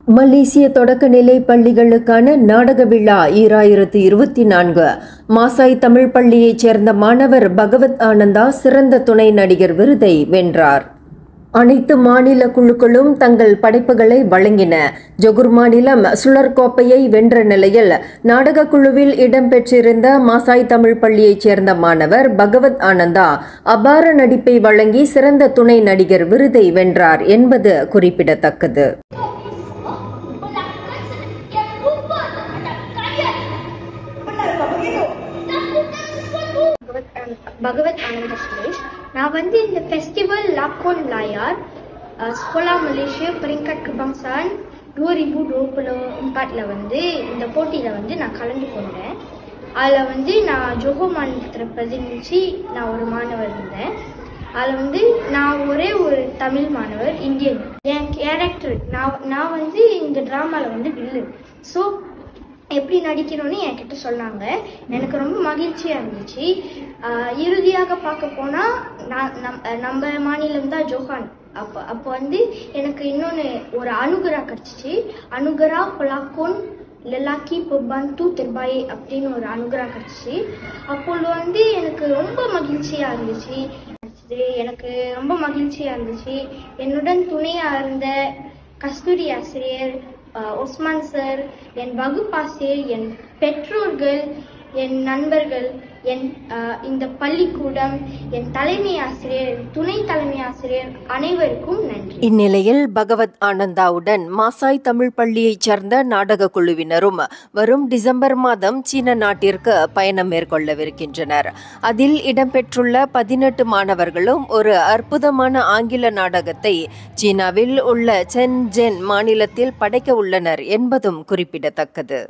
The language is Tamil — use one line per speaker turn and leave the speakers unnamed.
மலேசிய தொடக்கநிலை பள்ளிகளுக்கான நாடக விழா 2024 மாசாய் தமிழ் பள்ளியைச் சேர்ந்த மாணவர் பகவத் ஆனந்தா சிறந்த துணை நடிகர் விருதை வென்றார். அனைத்து மாநில குழுக்களும் தங்கள் படைப்புகளை வழங்கின. ஜொகூர் மாநிலம் சுழற் கோப்பையை வென்ற நிலையில் நாடக குழுவில் இடம்பெற்றிருந்த மாசாய் தமிழ் பள்ளியைச் சேர்ந்த மாணவர் பகவத் ஆனந்தா அபார நடிப்பை வழங்கி சிறந்த துணை நடிகர் விருதை வென்றார் என்பது குறிப்பிடத்தக்கது.
Bhagavat Ananda Suresh. நான் இந்த festival லாக்கோன் லாயார் Sekolah Malaysia peringkat kebangsaan 2024 இந்த போட்டியில நான் கலந்து கொண்டேன். அதில் நான் ஜோஹர் மாநிலத்தை பிரதிநிதிச்சு நான் ஒரு மாணவர் இருந்தேன். அதில் நான் ஒரே ஒரு தமிழ் மாணவர் இந்தியன். என் கேரக்டர் நான் இந்த ட்ராமாவில் வில்லு. ஸோ எப்படி நடிக்கணும்னு என்கிட்ட சொன்னாங்க. எனக்கு ரொம்ப மகிழ்ச்சியாக இருந்துச்சு. இறுதியாக பார்க்க போனால் நம்ம மாநிலம் தான் ஜோஹான். அப்போ எனக்கு இன்னொன்று ஒரு அனுகரா கிடச்சிச்சு. அனுகரா பொலாக்கோன் லெலாக்கி பொப்பாந்து தெர்பாயே அப்படின்னு ஒரு அனுகரா கிடச்சிச்சு. அப்போது எனக்கு ரொம்ப மகிழ்ச்சியாக இருந்துச்சு. என்னுடன் துணையாக இருந்த கஸ்தூரி ஆசிரியர் ஒஸ்மான் சார், என் வகுப்பாசிரியர், என் பெற்றோர்கள், என் நண்பர்கள், இந்த பள்ளிக்கூடம், என் தலைமை ஆசிரியர், துணை தலைமை ஆசிரியர் அனைவருக்கும் நன்றி.
இந்நிலையில் பகவத் ஆனந்தாவுடன் மாசாய் தமிழ் பள்ளியைச் சேர்ந்த நாடக குழுவினரும் வரும் டிசம்பர் மாதம் சீன நாட்டிற்கு பயணம் மேற்கொள்ளவிருக்கின்றனர். அதில் இடம்பெற்றுள்ள 18 மாணவர்களும் ஒரு அற்புதமான ஆங்கில நாடகத்தை சீனாவில் உள்ள சென்ஜென் மாநிலத்தில் படைக்க உள்ளனர் என்பதும் குறிப்பிடத்தக்கது.